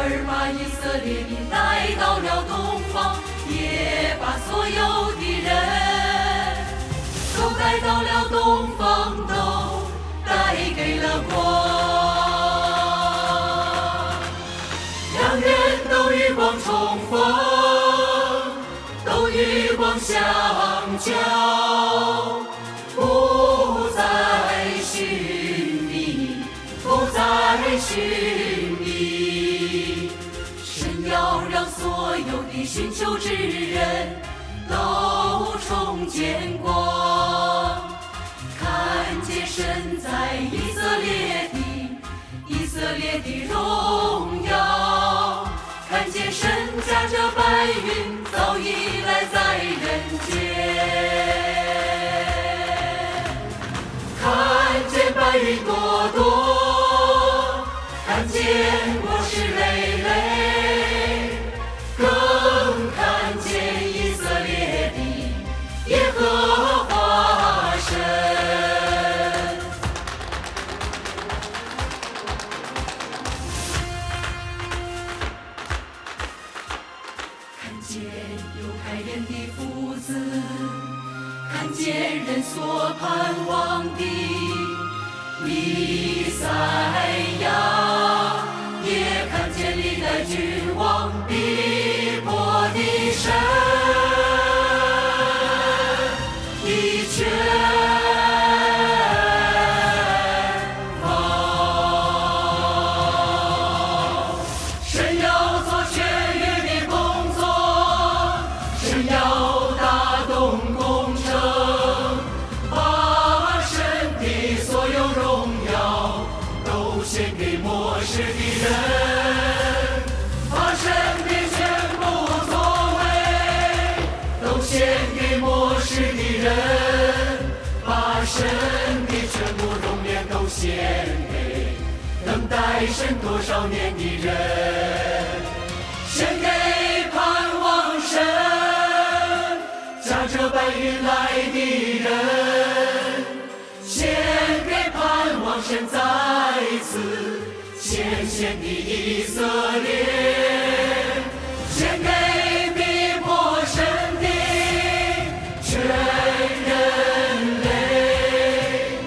儿把以色列民带到了东方，也把所有的人都带到了东方，都带给了光。两人都与光重逢，都与光相交，不再寻觅，不再寻觅。神要让所有的寻求之人都重见光，看见神在以色列的荣耀，看见神驾着白云早已来在人间，看见白云朵朵，看见果实累累，更看见以色列的耶和华神。看见犹太人的父子，看见人所盼望的弥赛亚，也看见历代君王逼迫的神的权望。神要做全域的工作，神要大动工程，把神的所有荣耀都献给末世的人，把神的全部作为都献给末世的人，把神的全部荣耀都献给等待神多少年的人，献给盼望神驾着白云来的人，献给盼望神再次显现的以色列，献给逼迫神的全人类，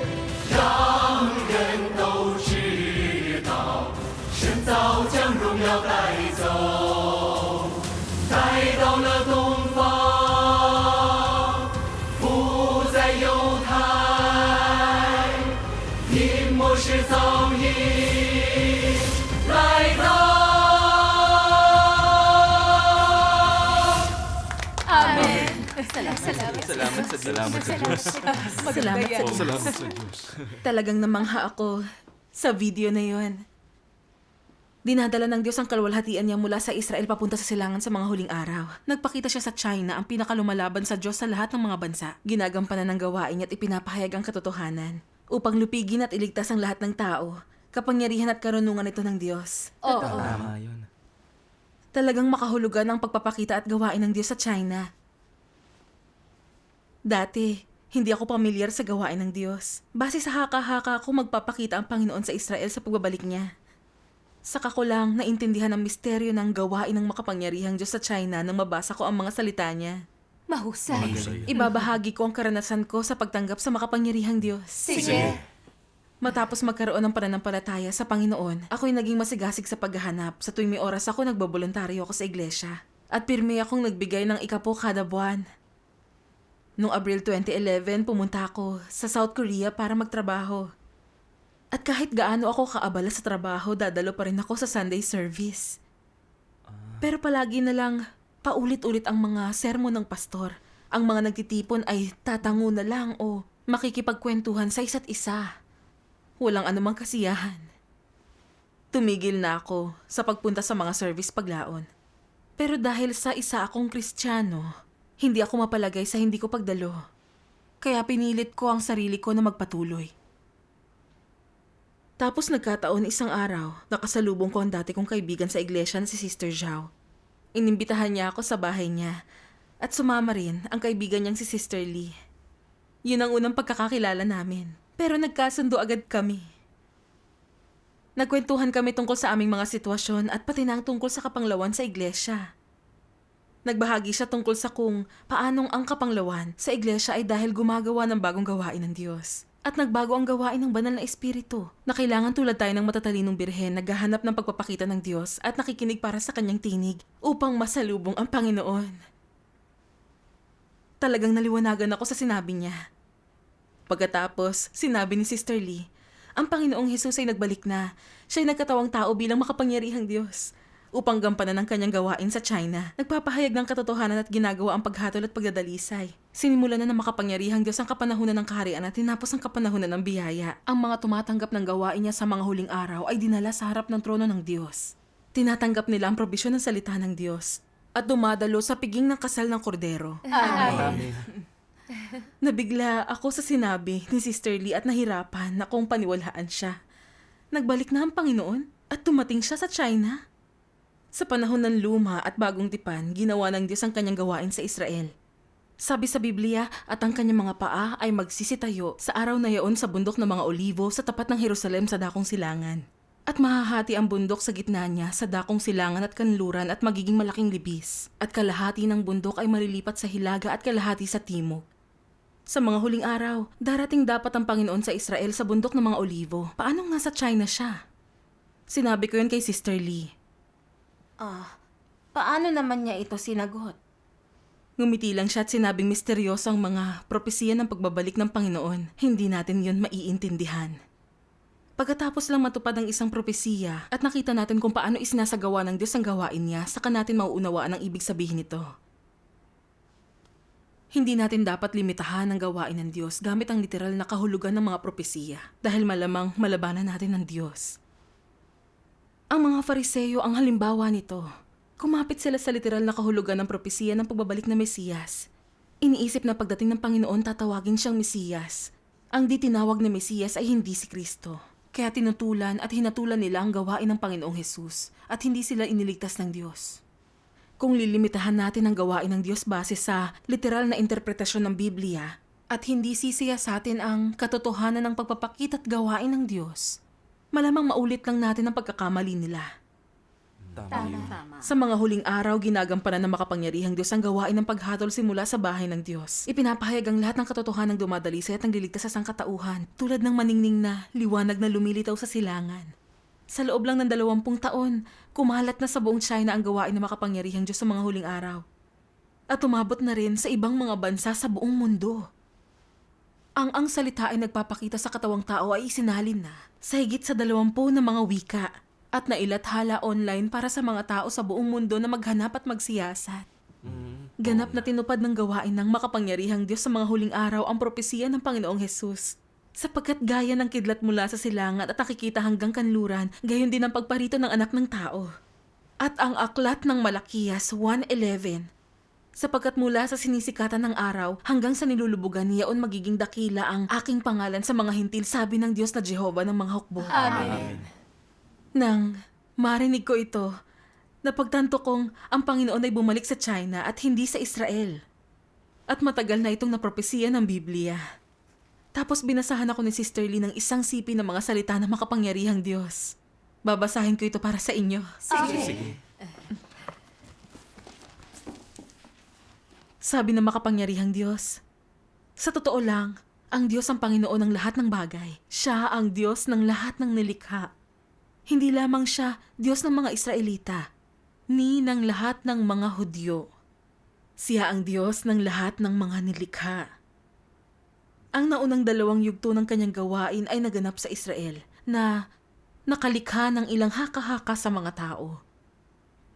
让人都知道神早将荣耀带走，带到了东方，不在犹太，因末世早已来到。Amen. Salamat sa Diyos. Salamat sa Diyos. Talagang namangha ako sa video na yon. Dinadala ng Diyos ang kalwalhatian niya mula sa Israel papunta sa silangan sa mga huling araw. Nagpakita siya sa China, ang pinakalumalaban sa Diyos sa lahat ng mga bansa. Ginagampanan ng gawain niya at ipinapahayag ang katotohanan upang lupigin at iligtas ang lahat ng tao. Kapangyarihan at karunungan ito ng Diyos. Oo. Tama yun. Talagang makahulugan ang pagpapakita at gawain ng Diyos sa China. Dati, hindi ako pamilyar sa gawain ng Diyos. Base sa haka-haka ko magpapakita ang Panginoon sa Israel sa pagbabalik niya. Saka ko lang naintindihan ang misteryo ng gawain ng makapangyarihang Diyos sa China nang mabasa ko ang mga salita niya. Mahusay. Ibabahagi ko ang karanasan ko sa pagtanggap sa makapangyarihang Diyos. Sige. Matapos magkaroon ng pananampalataya sa Panginoon, ako'y naging masigasig sa paghahanap. Sa tuwing may oras ako, nagboboluntaryo ako sa iglesia. At pirmi akong nagbigay ng 10 kada buwan. Noong Abril 2011, pumunta ako sa South Korea para magtrabaho. At kahit gaano ako kaabala sa trabaho, dadalo pa rin ako sa Sunday service. Pero palagi na lang paulit-ulit ang mga sermon ng pastor. Ang mga nagtitipon ay tatango na lang o makikipagkwentuhan sa isa't isa. Walang anumang kasiyahan. Tumigil na ako sa pagpunta sa mga service paglaon. Pero dahil sa isa akong Kristiyano, hindi ako mapalagay sa hindi ko pagdalo. Kaya pinilit ko ang sarili ko na magpatuloy. Tapos nagkataon isang araw, nakasalubong ko ang dati kong kaibigan sa iglesia na si Sister Zhao. Inimbitahan niya ako sa bahay niya at sumama rin ang kaibigan niyang si Sister Lee. Yun ang unang pagkakakilala namin, pero nagkasundo agad kami. Nagkwentuhan kami tungkol sa aming mga sitwasyon at pati na ang tungkol sa kapanglawan sa iglesia. Nagbahagi siya tungkol sa kung paanong ang kapanglawan sa iglesia ay dahil gumagawa ng bagong gawain ng Diyos. At nagbago ang gawain ng banal na espiritu na kailangan tulad tayo ng matatalinong birhen naghahanap ng pagpapakita ng Diyos at nakikinig para sa kanyang tinig upang masalubong ang Panginoon. Talagang naliwanagan ako sa sinabi niya. Pagkatapos, sinabi ni Sister Lee, ang Panginoong Hesus ay nagbalik na. Siya ay nagkatawang tao bilang makapangyarihang Diyos upang gampanan ang kanyang gawain sa China. Nagpapahayag ng katotohanan at ginagawa ang paghatol at pagdadalisay. Sinimulan na ng makapangyarihang Diyos ang kapanahunan ng kaharian at tinapos ang kapanahunan ng biyaya. Ang mga tumatanggap ng gawain niya sa mga huling araw ay dinala sa harap ng trono ng Diyos. Tinatanggap nila ang probisyon ng salita ng Diyos at dumadalo sa piging ng kasal ng kordero. Amen. Nabigla ako sa sinabi ni Sister Lee at nahirapan na kung paniwalaan siya. Nagbalik na ang Panginoon at tumating siya sa China. Sa panahon ng luma at bagong tipan, ginawa ng Diyos ang kanyang gawain sa Israel. Sabi sa Biblia, at ang kanyang mga paa ay magsisitayo sa araw na yaon sa bundok ng mga olivo sa tapat ng Jerusalem sa dakong silangan. At mahahati ang bundok sa gitna niya sa dakong silangan at kanluran at magiging malaking libis. At kalahati ng bundok ay marilipat sa hilaga at kalahati sa timog. Sa mga huling araw, darating dapat ang Panginoon sa Israel sa bundok ng mga olivo. Paano nasa China siya? Sinabi ko yun kay Sister Lee. Paano naman niya ito sinagot? Ngumiti lang siya at sinabing misteryoso ang mga propesiya ng pagbabalik ng Panginoon. Hindi natin yun maiintindihan. Pagkatapos lang matupad ang isang propesiya at nakita natin kung paano isinasagawa ng Diyos ang gawain niya, saka natin mauunawaan ang ibig sabihin nito. Hindi natin dapat limitahan ang gawain ng Diyos gamit ang literal na kahulugan ng mga propesiya dahil malamang malabanan natin ng Diyos. Ang mga Fariseyo ang halimbawa nito. Kumapit sila sa literal na kahulugan ng propesiya ng pagbabalik na Mesiyas. Iniisip na pagdating ng Panginoon tatawagin siyang Mesiyas. Ang di tinawag na Mesiyas ay hindi si Kristo. Kaya tinutulan at hinatulan nila ang gawain ng Panginoong Hesus at hindi sila iniligtas ng Diyos. Kung lilimitahan natin ang gawain ng Diyos base sa literal na interpretasyon ng Biblia at hindi sisiya sa atin ang katotohanan ng pagpapakita at gawain ng Diyos, malamang maulit lang natin ang pagkakamali nila. Tama. Sa mga huling araw, ginagampanan ng makapangyarihang Diyos ang gawain ng paghatol simula sa bahay ng Diyos. Ipinapahayag ang lahat ng katotohanan ng dumadalisay at ang liligtas sa sangkatauhan, tulad ng maningning na liwanag na lumilitaw sa silangan. Sa loob lang ng 20 taon, kumalat na sa buong China ang gawain ng makapangyarihang Diyos sa mga huling araw. At umabot na rin sa ibang mga bansa sa buong mundo. Ang salita ay nagpapakita sa katawang tao ay isinalin na sa higit sa 20 na mga wika at nailathala online para sa mga tao sa buong mundo na maghanap at magsiyasat. Ganap na tinupad ng gawain ng makapangyarihang Diyos sa mga huling araw ang propesiya ng Panginoong Hesus. Sapagkat gaya ng kidlat mula sa silangan at nakikita hanggang kanluran, gayon din ang pagparito ng anak ng tao. At ang aklat ng Malakiyas 1:11, sapagkat mula sa sinisikatan ng araw hanggang sa nilulubugan niyaon magiging dakila ang aking pangalan sa mga hintil, sabi ng Diyos na Jehovah ng mga hukbo. Amen. Nang marinig ko ito, napagtanto kong ang Panginoon ay bumalik sa China at hindi sa Israel. At matagal na itong napropesiya ng Biblia. Tapos binasahan ako ni Sister Lee ng isang sipi ng mga salita ng makapangyarihang Diyos. Babasahin ko ito para sa inyo. Sige. Sabi ng makapangyarihang Diyos, sa totoo lang, ang Diyos ang Panginoon ng lahat ng bagay. Siya ang Diyos ng lahat ng nilikha. Hindi lamang siya Diyos ng mga Israelita, ni ng lahat ng mga Hudyo. Siya ang Diyos ng lahat ng mga nilikha. Ang naunang 2 yugto ng kanyang gawain ay naganap sa Israel na nakalikha ng ilang haka-haka sa mga tao.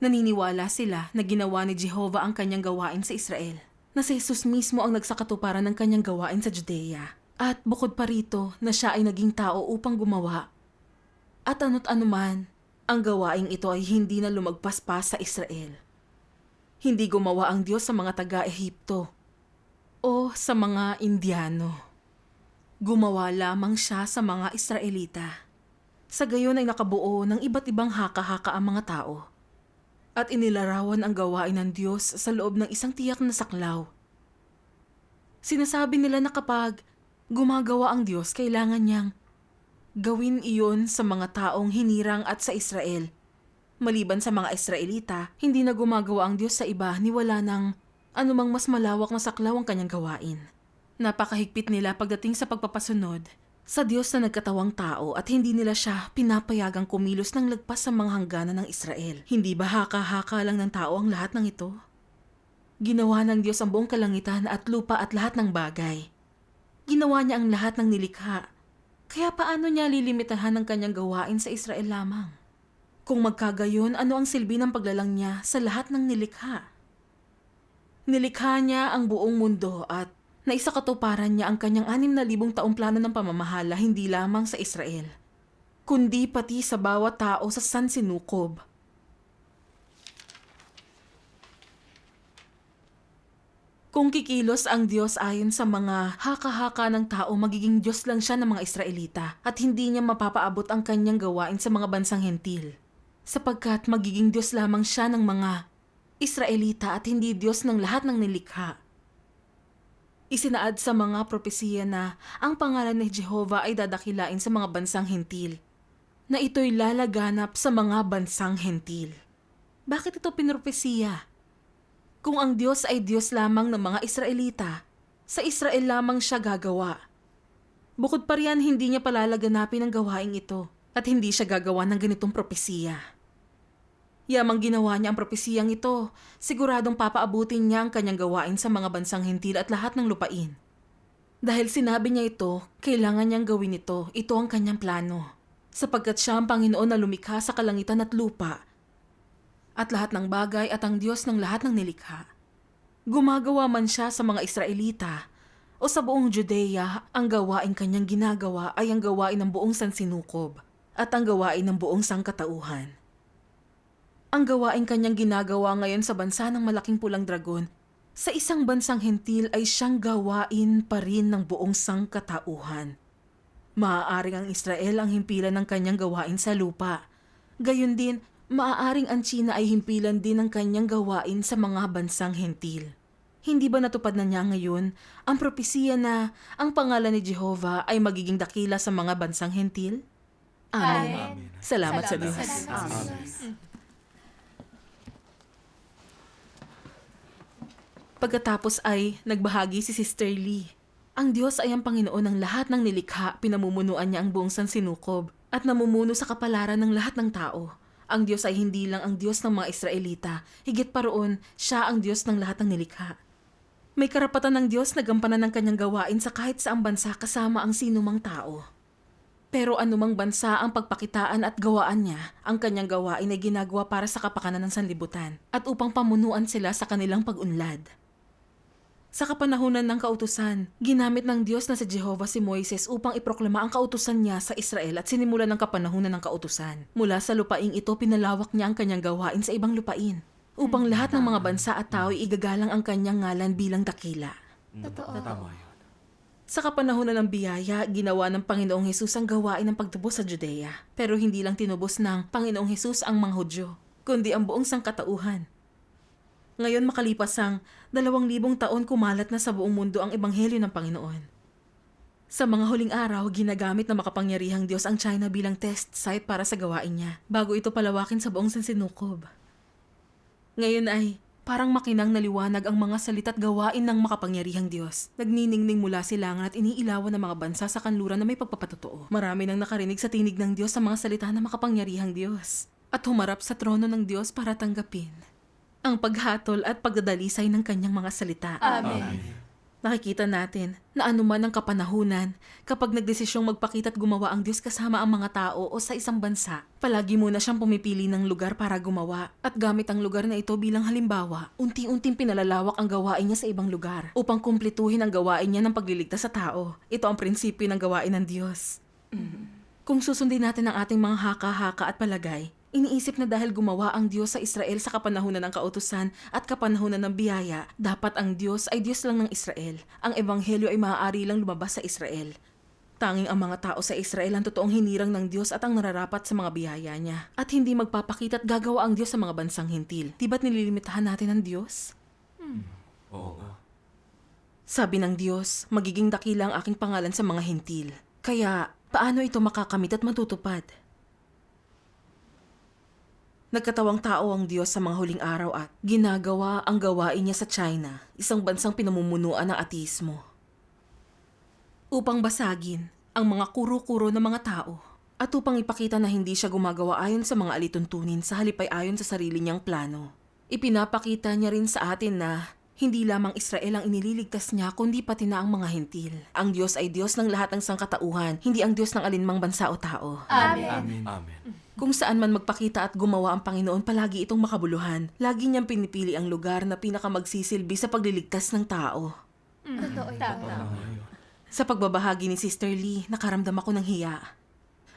Naniniwala sila na ginawa ni Jehovah ang kanyang gawain sa Israel, na si Jesus mismo ang nagsakatuparan ng kanyang gawain sa Judea. At bukod pa rito na siya ay naging tao upang gumawa. At ano't anuman, ang gawaing ito ay hindi na lumagpas pa sa Israel. Hindi gumawa ang Diyos sa mga taga-Ehipto o sa mga Indiano. Gumawa lamang siya sa mga Israelita. Sa gayon ay nakabuo ng iba't ibang haka-haka ang mga tao. At inilarawan ang gawain ng Diyos sa loob ng isang tiyak na saklaw. Sinasabi nila na kapag gumagawa ang Diyos, kailangan niyang Gawin iyon sa mga taong hinirang at sa Israel. Maliban sa mga Israelita, hindi na gumagawa ang Diyos sa iba ni wala ng anumang mas malawak na saklaw ang kanyang gawain. Napakahigpit nila pagdating sa pagpapasunod sa Diyos na nagkatawang tao at hindi nila siya pinapayagang kumilos ng lagpas sa mga hangganan ng Israel. Hindi ba haka-haka lang ng tao ang lahat ng ito? Ginawa ng Diyos ang buong kalangitan at lupa at lahat ng bagay. Ginawa niya ang lahat ng nilikha. Kaya paano niya lilimitahan ang kanyang gawain sa Israel lamang? Kung magkagayon, ano ang silbi ng paglalang niya sa lahat ng nilikha? Nilikha niya ang buong mundo at naisakatuparan niya ang kanyang 6,000 taong plano ng pamamahala hindi lamang sa Israel, kundi pati sa bawat tao sa sansinukob. Kung kikilos ang Diyos ayon sa mga haka-haka ng tao, magiging Diyos lang siya ng mga Israelita at hindi niya mapapaabot ang kanyang gawain sa mga bansang hentil. Sapagkat magiging Diyos lamang siya ng mga Israelita at hindi Diyos ng lahat ng nilikha. Isinaad sa mga propesiya na ang pangalan ni Jehovah ay dadakilain sa mga bansang hentil, na ito'y lalaganap sa mga bansang hentil. Bakit ito pinropesiya? Kung ang Diyos ay Diyos lamang ng mga Israelita, sa Israel lamang siya gagawa. Bukod pa riyan, hindi niya palalaganapin ang gawaing ito at hindi siya gagawa ng ganitong propesiya. Yamang ginawa niya ang propesiyang ito, siguradong papaabutin niya ang kanyang gawain sa mga bansang hentil at lahat ng lupain. Dahil sinabi niya ito, kailangan niyang gawin ito, ito ang kanyang plano. Sapagkat siya ang Panginoon na lumikha sa kalangitan at lupa, at lahat ng bagay at ang Diyos ng lahat ng nilikha. Gumagawa man siya sa mga Israelita o sa buong Judea, ang gawain kanyang ginagawa ay ang gawain ng buong sansinukob at ang gawain ng buong sangkatauhan. Ang gawain kanyang ginagawa ngayon sa bansa ng malaking pulang dragon, sa isang bansang hentil ay siyang gawain pa rin ng buong sangkatauhan. Maaaring ang Israel ang himpilan ng kanyang gawain sa lupa. Gayon din, maaaring ang China ay himpilan din ng kanyang gawain sa mga bansang hentil. Hindi ba natupad na niya ngayon ang propesiya na ang pangalan ni Jehovah ay magiging dakila sa mga bansang hentil? Amen. Salamat sa Diyos. Pagkatapos ay nagbahagi si Sister Lee. Ang Diyos ay ang Panginoon ng lahat ng nilikha, pinamumunuan niya ang buong sansinukob at namumuno sa kapalaran ng lahat ng tao. Ang Diyos ay hindi lang ang Diyos ng mga Israelita, higit pa roon, siya ang Diyos ng lahat ng nilikha. May karapatan ng Diyos na gampanan ng kanyang gawain sa kahit saang bansa kasama ang sinumang tao. Pero anumang bansa ang pagpakitaan at gawaan niya, ang kanyang gawain ay ginagawa para sa kapakanan ng sanlibutan at upang pamunuan sila sa kanilang pag-unlad. Sa kapanahunan ng kautusan, ginamit ng Diyos na si Jehovah si Moises upang iproklama ang kautusan niya sa Israel at sinimulan ng kapanahunan ng kautusan. Mula sa lupaing ito, pinalawak niya ang kanyang gawain sa ibang lupain, upang lahat ng mga bansa at tao igagalang ang kanyang ngalan bilang dakila. Tama yun. Sa kapanahunan ng biyaya, ginawa ng Panginoong Hesus ang gawain ng pagtubos sa Judea. Pero hindi lang tinubos ng Panginoong Hesus ang mga Hudyo, kundi ang buong sangkatauhan. Ngayon makalipas ang 2,000 taon, kumalat na sa buong mundo ang ebanghelyo ng Panginoon. Sa mga huling araw, ginagamit ng makapangyarihang Diyos ang China bilang test site para sa gawain niya, bago ito palawakin sa buong sansinukob. Ngayon ay parang makinang naliwanag ang mga salita't gawain ng makapangyarihang Diyos. Nagniningning mula silangan at iniilawan ng mga bansa sa kanluran na may pagpapatotoo. Marami nang nakarinig sa tinig ng Diyos sa mga salita ng makapangyarihang Diyos at humarap sa trono ng Diyos para tanggapin ang paghatol at pagdadalisay ng kanyang mga salita. Amen. Nakikita natin na anuman ang kapanahunan, kapag nagdesisyong magpakita at gumawa ang Diyos kasama ang mga tao o sa isang bansa, palagi muna siyang pumipili ng lugar para gumawa at gamit ang lugar na ito bilang halimbawa, unti-unting pinalalawak ang gawain niya sa ibang lugar upang kumplituhin ang gawain niya ng pagliligtas sa tao. Ito ang prinsipyo ng gawain ng Diyos. Kung susundin natin ang ating mga haka-haka at palagay, iniisip na dahil gumawa ang Diyos sa Israel sa kapanahunan ng kautusan at kapanahunan ng biyaya, dapat ang Diyos ay Diyos lang ng Israel. Ang ebanghelyo ay maaari lang lumabas sa Israel. Tanging ang mga tao sa Israel ang totoong hinirang ng Diyos at ang nararapat sa mga biyaya niya. At hindi magpapakita at gagawa ang Diyos sa mga bansang hintil. Di ba't nililimitahan natin ang Diyos? Oo nga. Sabi ng Diyos, magiging dakila ang aking pangalan sa mga hintil. Kaya, Paano ito makakamit at matutupad? Nagkatawang tao ang Diyos sa mga huling araw at ginagawa ang gawain niya sa China, isang bansang pinamumunuan ng ateismo. Upang basagin ang mga kuro-kuro ng mga tao at upang ipakita na hindi siya gumagawa ayon sa mga alituntunin sa halip ay ayon sa sarili niyang plano. Ipinapakita niya rin sa atin na hindi lamang Israel ang inililigtas niya kundi pati na ang mga hentil. Ang Diyos ay Diyos ng lahat ng sangkatauhan, hindi ang Diyos ng alinmang bansa o tao. Amen. Kung saan man magpakita at gumawa ang Panginoon, palagi itong makabuluhan. Lagi niyang pinipili ang lugar na pinakamagsisilbi sa pagliligtas ng tao. Tama. Sa pagbabahagi ni Sister Lee, nakaramdam ako ng hiya.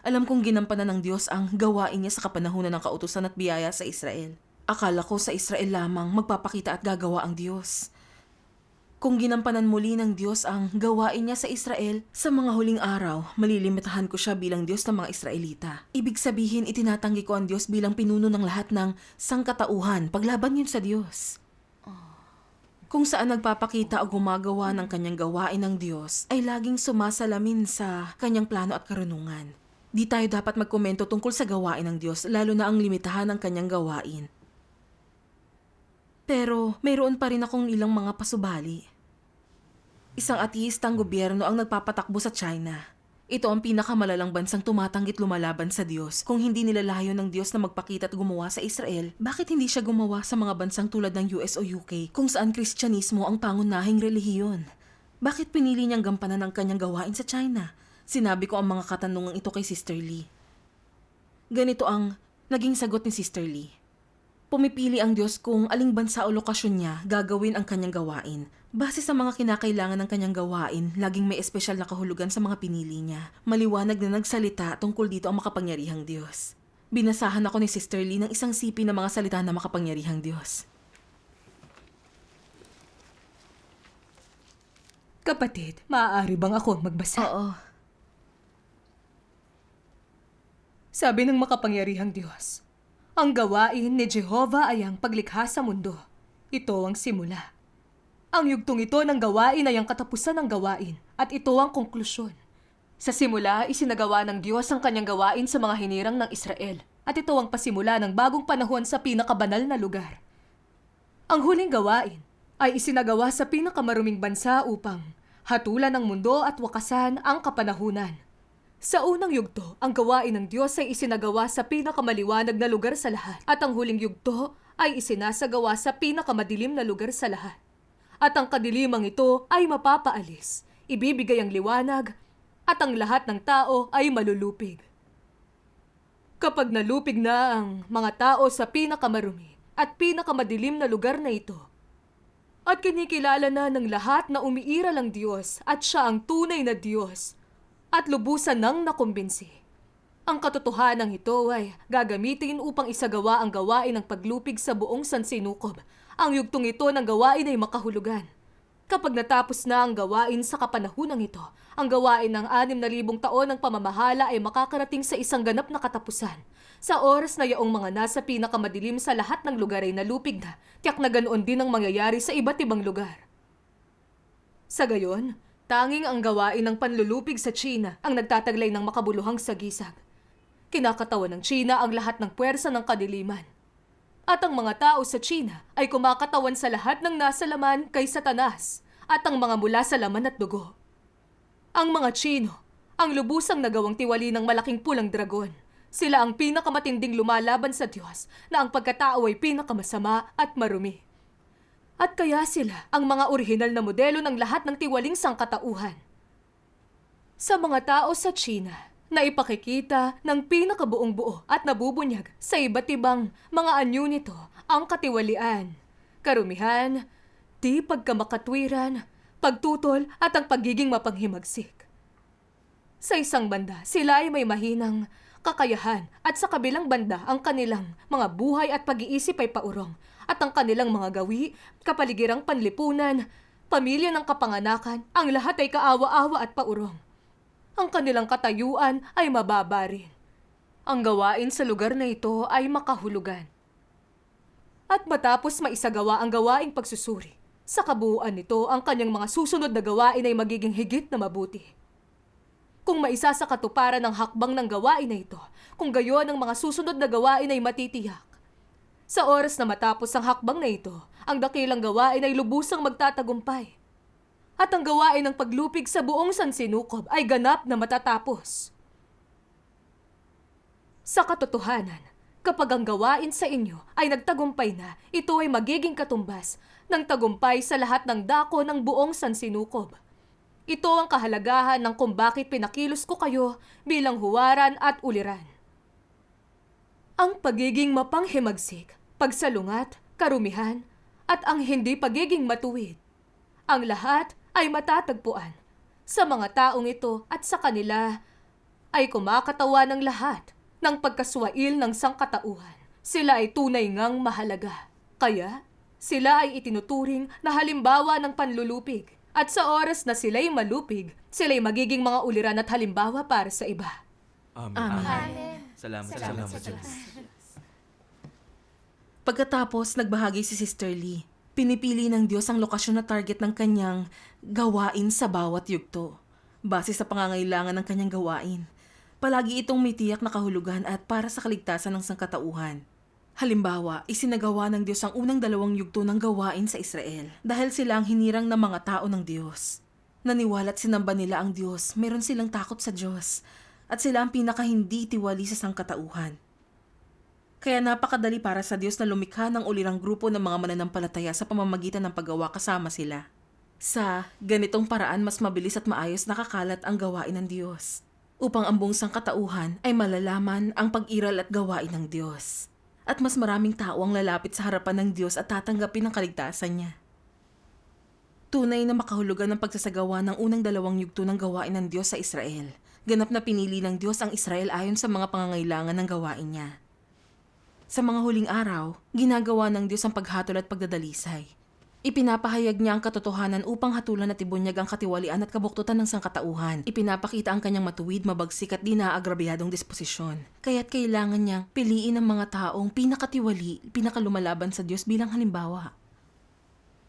Alam kong ginampanan ng Diyos ang gawain niya sa kapanahunan ng kautusan at biyaya sa Israel. Akala ko sa Israel lamang magpapakita at gagawa ang Diyos. Kung ginampanan muli ng Diyos ang gawain niya sa Israel, sa mga huling araw, malilimitahan ko siya bilang Diyos ng mga Israelita. Ibig sabihin, itinatanggi ko ang Diyos bilang pinuno ng lahat ng sangkatauhan, paglaban yun sa Diyos. Kung saan nagpapakita o gumagawa ng kanyang gawain ng Diyos, ay laging sumasalamin sa kanyang plano at karunungan. Di tayo dapat magkomento tungkol sa gawain ng Diyos, lalo na ang limitahan ng kanyang gawain. Pero mayroon pa rin akong ilang mga pasubali. Isang ateistang gobyerno ang nagpapatakbo sa China. Ito ang pinakamalalang bansang tumatanggit lumalaban sa Diyos. Kung hindi nilalayo ng Diyos na magpakita at gumawa sa Israel, bakit hindi siya gumawa sa mga bansang tulad ng US o UK kung saan Kristyanismo ang pangunahing relihiyon? Bakit pinili niyang gampanan ang kanyang gawain sa China? Sinabi ko ang mga katanungang ito kay Sister Lee. Ganito ang naging sagot ni Sister Lee. Pumipili ang Diyos kung aling bansa o lokasyon niya gagawin ang kanyang gawain. Base sa mga kinakailangan ng kanyang gawain, laging may espesyal na kahulugan sa mga pinili niya. Maliwanag na nagsalita tungkol dito ang makapangyarihang Diyos. Binasahan ako ni Sister Lee ng isang sipi na mga salita na makapangyarihang Diyos. Kapatid, maaari bang ako magbasa? Oo. Sabi ng makapangyarihang Diyos, ang gawain ni Jehovah ay ang paglikha sa mundo. Ito ang simula. Ang yugtong ito ng gawain ay ang katapusan ng gawain at ito ang konklusyon. Sa simula, isinagawa ng Diyos ang kanyang gawain sa mga hinirang ng Israel at ito ang pasimula ng bagong panahon sa pinakabanal na lugar. Ang huling gawain ay isinagawa sa pinakamaruming bansa upang hatulan ng mundo at wakasan ang kapanahunan. Sa unang yugto, ang gawain ng Diyos ay isinagawa sa pinakamaliwanag na lugar sa lahat at ang huling yugto ay isinasagawa sa pinakamadilim na lugar sa lahat. At ang kadilimang ito ay mapapaalis, ibibigay ang liwanag at ang lahat ng tao ay malulupig. Kapag nalupig na ang mga tao sa pinakamarumi at pinakamadilim na lugar na ito, at kinikilala na ng lahat na umiiral ang Diyos at siya ang tunay na Diyos, at lubusan nang nakumbinsi. Ang katotohanan ito ay gagamitin upang isagawa ang gawain ng paglupig sa buong sansinukob. Ang yugtong ito ng gawain ay makahulugan. Kapag natapos na ang gawain sa kapanahunang ito, ang gawain ng 6,000 taon ng pamamahala ay makakarating sa isang ganap na katapusan. Sa oras na yaong mga nasa pinakamadilim sa lahat ng lugar ay nalupig na, tiyak na ganoon din ang mangyayari sa iba't ibang lugar. Sa gayon, tanging ang gawain ng panlulupig sa China ang nagtataglay ng makabuluhang sagisag. Kinakatawan ng China ang lahat ng puwersa ng kadiliman. At ang mga tao sa China ay kumakatawan sa lahat ng nasa laman kay Satanas at ang mga mula sa laman at dugo. Ang mga Chino, ang lubusang nagawang tiwali ng malaking pulang dragon. Sila ang pinakamatinding lumalaban sa Diyos na ang pagkatao ay pinakamasama at marumi. At kaya sila ang mga orihinal na modelo ng lahat ng tiwaling sangkatauhan. Sa mga tao sa China, na ipakikita ng pinakabuong buo at nabubunyag sa iba't ibang mga anyo nito ang katiwalian, karumihan, di pagkamakatwiran, pagtutol at ang pagiging mapanghimagsik. Sa isang banda, sila ay may mahinang kakayahan at sa kabilang banda ang kanilang mga buhay at pag-iisip ay paurong. At ang kanilang mga gawi, kapaligirang panlipunan, pamilya ng kapanganakan, ang lahat ay kaawa-awa at paurong. Ang kanilang katayuan ay mababa rin. Ang gawain sa lugar na ito ay makahulugan. At matapos maisagawa ang gawaing pagsusuri, sa kabuuan nito ang kanyang mga susunod na gawain ay magiging higit na mabuti. kung maisa sa katuparan ng hakbang ng gawain na ito, kung gayon ang mga susunod na gawain ay matitiyak. Sa oras na matapos ang hakbang na ito, ang dakilang gawain ay lubusang magtatagumpay. At ang gawain ng paglupig sa buong sansinukob ay ganap na matatapos. Sa katotohanan, kapag ang gawain sa inyo ay nagtagumpay na, ito ay magiging katumbas ng tagumpay sa lahat ng dako ng buong sansinukob. Ito ang kahalagahan ng kung bakit pinakilos ko kayo bilang huwaran at uliran. Ang pagiging mapanghimagsik, pagsalungat, karumihan, at ang hindi pagiging matuwid. Ang lahat ay matatagpuan sa mga taong ito at sa kanila ay kumakatawan ng lahat ng pagkaswail ng sangkatauhan. Sila ay tunay ngang mahalaga. Kaya, sila ay itinuturing na halimbawa ng panlulupig. At sa oras na sila'y malupig, sila'y magiging mga uliran at halimbawa para sa iba. Amen. Salamat sa Diyos. Pagkatapos, nagbahagi si Sister Lee. Pinipili ng Diyos ang lokasyon na target ng kanyang gawain sa bawat yugto, base sa pangangailangan ng kanyang gawain. Palagi itong may tiyak na kahulugan at para sa kaligtasan ng sangkatauhan. Halimbawa, isinagawa ng Diyos ang unang 2 yugto ng gawain sa Israel dahil sila ang hinirang ng mga tao ng Diyos. Naniwala't sinamba nila ang Diyos, meron silang takot sa Diyos, at sila ang pinaka-hindi tiwali sa sangkatauhan. Kaya napakadali para sa Diyos na lumikha ng ulirang grupo ng mga mananampalataya sa pamamagitan ng paggawa kasama sila. Sa ganitong paraan, mas mabilis at maayos nakakalat ang gawain ng Diyos, upang ang buong sangkatauhan ay malalaman ang pag-iral at gawain ng Diyos. At mas maraming tao ang lalapit sa harapan ng Diyos at tatanggapin ang kaligtasan niya. Tunay na makahulugan ng pagsasagawa ng unang 2 yugto ng gawain ng Diyos sa Israel. Ganap na pinili ng Diyos ang Israel ayon sa mga pangangailangan ng gawain niya. Sa mga huling araw, ginagawa ng Diyos ang paghatol at pagdadalisay. Ipinapahayag niya ang katotohanan upang hatulan at ibunyag ang katiwalian at kabuktutan ng sangkatauhan. Ipinapakita ang kanyang matuwid, mabagsik at di naaagrabiyadong disposisyon. Kaya't kailangan niyang piliin ang mga taong pinakatiwali, pinakalumalaban sa Diyos bilang halimbawa.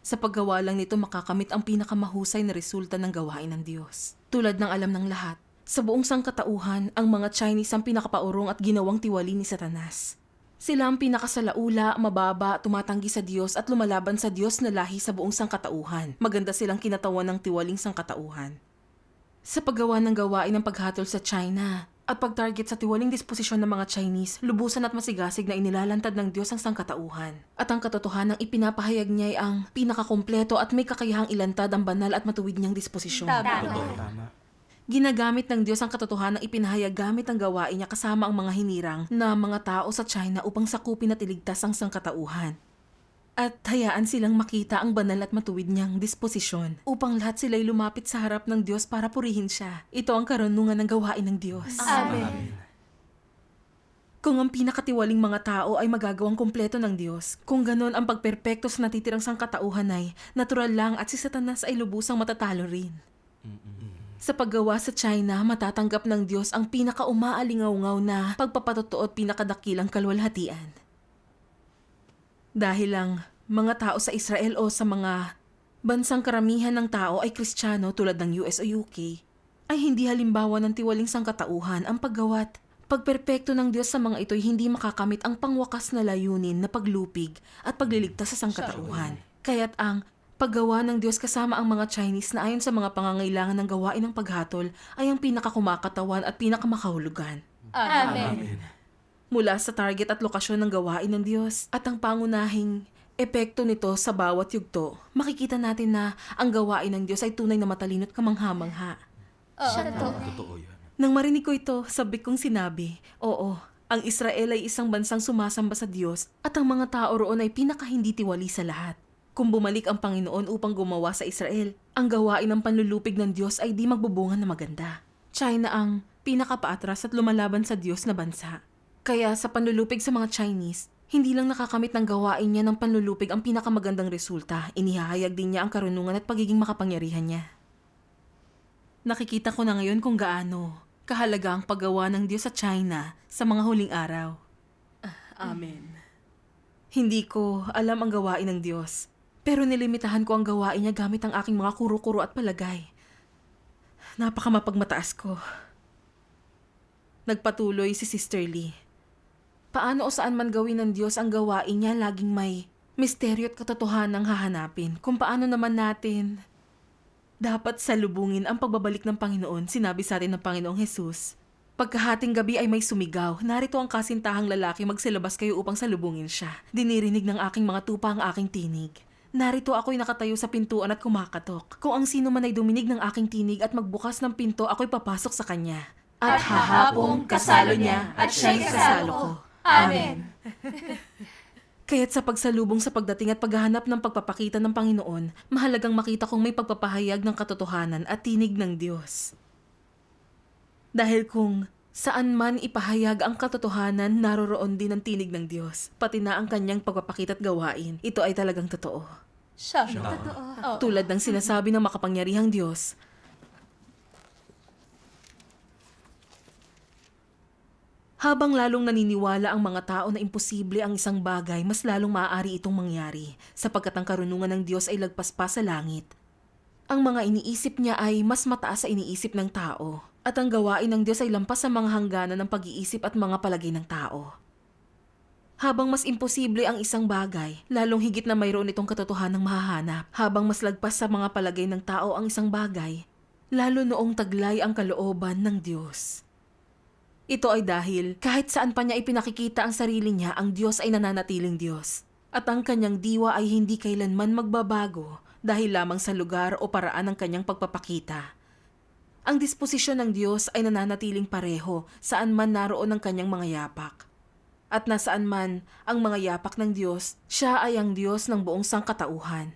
Sa paggawa lang nito makakamit ang pinakamahusay na resulta ng gawain ng Diyos. Tulad ng alam ng lahat, sa buong sangkatauhan, ang mga Chinese ang pinakapaurong at ginawang tiwali ni Satanas. Sila ang pinakasalaula, mababa, tumatanggi sa Diyos at lumalaban sa Diyos na lahi sa buong sangkatauhan. Maganda silang kinatawan ng tiwaling sangkatauhan. Sa paggawa ng gawain ng paghatol sa China at pag-target sa tiwaling disposisyon ng mga Chinese, lubusan at masigasig na inilalantad ng Diyos ang sangkatauhan. At ang katotohanang ipinapahayag niya ay ang pinakakumpleto at may kakayahang ilantad ang banal at matuwid niyang disposisyon. Tama. Ginagamit ng Diyos ang katotohanang ipinahayag gamit ang gawain niya kasama ang mga hinirang na mga tao sa China upang sakupin at iligtas ang sangkatauhan. At hayaan silang makita ang banal at matuwid niyang disposisyon upang lahat sila'y lumapit sa harap ng Diyos para purihin siya. Ito ang karunungan ng gawain ng Diyos. Amen. Kung ang pinakatiwaling mga tao ay magagawang kumpleto ng Diyos, kung ganon ang pagperpekto sa natitirang sangkatauhan ay natural lang at si Satanas ay lubusang matatalo rin. Sa paggawa sa China, matatanggap ng Diyos ang pinaka-umaalingaw-ngaw na pagpapatotoo at pinakadakilang kalwalhatian. Dahil lang mga tao sa Israel o sa mga bansang karamihan ng tao ay Kristiyano tulad ng US o UK, ay hindi halimbawa ng tiwaling sangkatauhan ang paggawa't pagperpekto ng Diyos sa mga ito'y hindi makakamit ang pangwakas na layunin na paglupig at pagliligtas sa sangkatauhan. Kaya't ang paggawa ng Diyos kasama ang mga Chinese na ayon sa mga pangangailangan ng gawain ng paghatol ay ang pinakakumakatawan at pinakamakahulugan. Amen. Mula sa target at lokasyon ng gawain ng Diyos at ang pangunahing epekto nito sa bawat yugto, makikita natin na ang gawain ng Diyos ay tunay na matalino at kamangha-mangha. Totoo yan. Nang marinig ko ito, sabik kong sinabi, oo, ang Israel ay isang bansang sumasamba sa Diyos at ang mga tao roon ay pinaka-hindi tiwali sa lahat. Kung bumalik ang Panginoon upang gumawa sa Israel, ang gawain ng panlulupig ng Diyos ay di magbubunga na maganda. China ang pinakapaatras at lumalaban sa Diyos na bansa. Kaya sa panlulupig sa mga Chinese, hindi lang nakakamit ng gawain niya ng panlulupig ang pinakamagandang resulta, inihahayag din niya ang karunungan at pagiging makapangyarihan niya. Nakikita ko na ngayon kung gaano kahalaga ang paggawa ng Diyos sa China sa mga huling araw. Amen. Hindi ko alam ang gawain ng Diyos. Pero nilimitahan ko ang gawain niya gamit ang aking mga kuro-kuro at palagay. Napakamapagmataas ko. Nagpatuloy si Sister Lee. Paano o saan man gawin ng Diyos ang gawain niya, laging may misteryo at katotohanang hahanapin. Kung paano naman natin dapat salubungin ang pagbabalik ng Panginoon, sinabi sa atin ng Panginoong Jesus. Pagkahating gabi ay may sumigaw, narito ang kasintahang lalaki, magsilabas kayo upang salubungin siya. Dinirinig ng aking mga tupa ang aking tinig. Narito ako'y nakatayo sa pintuan at kumakatok. Kung ang sino man ay duminig ng aking tinig at magbukas ng pinto, ako'y papasok sa kanya. At hahapong kasalo niya at siya'y kasalo ko. Amen. Kaya't sa pagsalubong sa pagdating at paghahanap ng pagpapakita ng Panginoon, mahalagang makita kong may pagpapahayag ng katotohanan at tinig ng Diyos. Dahil kung saan man ipahayag ang katotohanan, naroroon din ang tinig ng Diyos, pati na ang kanyang pagpapakita at gawain. Ito ay talagang totoo. Siya. Totoo. Tulad ng sinasabi ng makapangyarihang Diyos, habang lalong naniniwala ang mga tao na imposible ang isang bagay, mas lalong maaari itong mangyari, sapagkat ang karunungan ng Diyos ay lagpas pa sa langit. Ang mga iniisip niya ay mas mataas sa iniisip ng tao, at ang gawain ng Diyos ay lampas sa mga hangganan ng pag-iisip at mga palagay ng tao. Habang mas imposible ang isang bagay, lalong higit na mayroon itong katotohanang mahahanap. Habang mas lagpas sa mga palagay ng tao ang isang bagay, lalo noong taglay ang kalooban ng Diyos. Ito ay dahil kahit saan pa niya ipinakikita ang sarili niya, ang Diyos ay nananatiling Diyos. At ang kanyang diwa ay hindi kailanman magbabago dahil lamang sa lugar o paraan ng kanyang pagpapakita. Ang disposisyon ng Diyos ay nananatiling pareho saan man naroon ang kanyang mga yapak. At nasaan man ang mga yapak ng Diyos, siya ay ang Diyos ng buong sangkatauhan.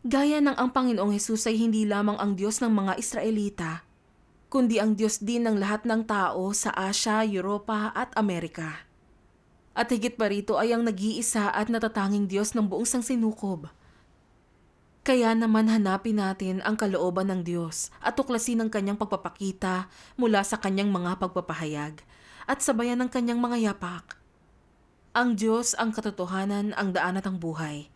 Gaya ng ang Panginoong Hesus ay hindi lamang ang Diyos ng mga Israelita, kundi ang Diyos din ng lahat ng tao sa Asya, Europa at Amerika. At higit pa rito ay ang nag-iisa at natatanging Diyos ng buong sangsinukob. Kaya naman hanapin natin ang kalooban ng Diyos at tuklasin ang kanyang pagpapakita mula sa kanyang mga pagpapahayag at sabayan ng kanyang mga yapak. Ang Diyos ang katotohanan, ang daan at ang buhay.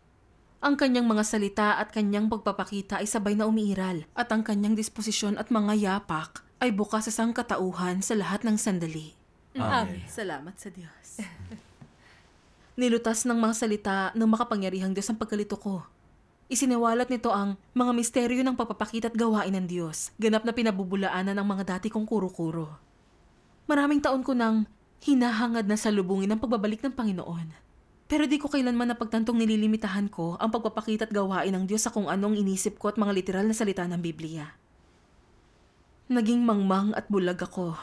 Ang kanyang mga salita at kanyang pagpapakita ay sabay na umiiral at ang kanyang disposisyon at mga yapak ay bukas sa sangkatauhan sa lahat ng sandali. Amen. Salamat sa Diyos. Nilutas ng mga salita ng makapangyarihang Diyos ang pagkalito ko. Isiniwalat nito ang mga misteryo ng pagpapakita at gawain ng Diyos, ganap na pinabubulaanan ng mga dati kong kuro-kuro. Maraming taon ko nang hinahangad na salubungin ang pagbabalik ng Panginoon. Pero di ko kailanman napagtantong nililimitahan ko ang pagpapakita at gawain ng Diyos sa kung anong inisip ko at mga literal na salita ng Biblia. Naging mangmang at bulag ako.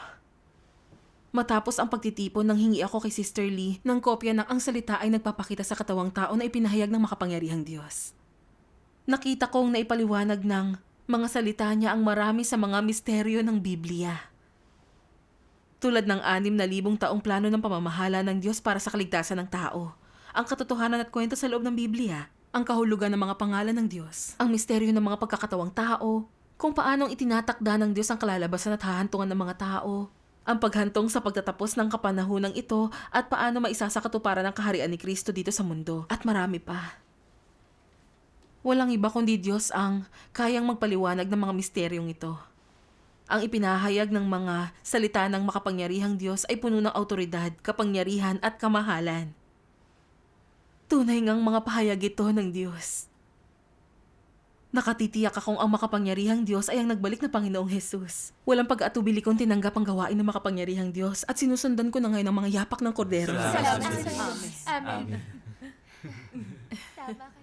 Matapos ang pagtitipon, nang hingi ako kay Sister Lee ng kopya ng ang salita ay nagpapakita sa katawang tao na ipinahayag ng makapangyarihang Diyos. Nakita kong naipaliwanag ng mga salita niya ang marami sa mga misteryo ng Biblia. Tulad ng 6,000 taong plano ng pamamahala ng Diyos para sa kaligtasan ng tao, ang katotohanan at kwento sa loob ng Biblia, ang kahulugan ng mga pangalan ng Diyos, ang misteryo ng mga pagkakatawang tao, kung paanong itinatakda ng Diyos ang kalalabasan at hahantungan ng mga tao, ang paghantong sa pagtatapos ng kapanahunang ito at paano maisasakatuparan ng kaharian ni Kristo dito sa mundo, at marami pa. Walang iba kundi Diyos ang kayang magpaliwanag ng mga misteryong ito. Ang ipinahayag ng mga salita ng makapangyarihang Diyos ay puno ng autoridad, kapangyarihan at kamahalan. Tunay ngang mga pahayag ito ng Diyos. Nakatitiyak akong ang makapangyarihang Diyos ay ang nagbalik na Panginoong Jesus. Walang pag-atubili kong tinanggap ang gawain ng makapangyarihang Diyos at sinusundan ko na ngayon ang mga yapak ng kordero. Salamat sa Amen. Amen. Tama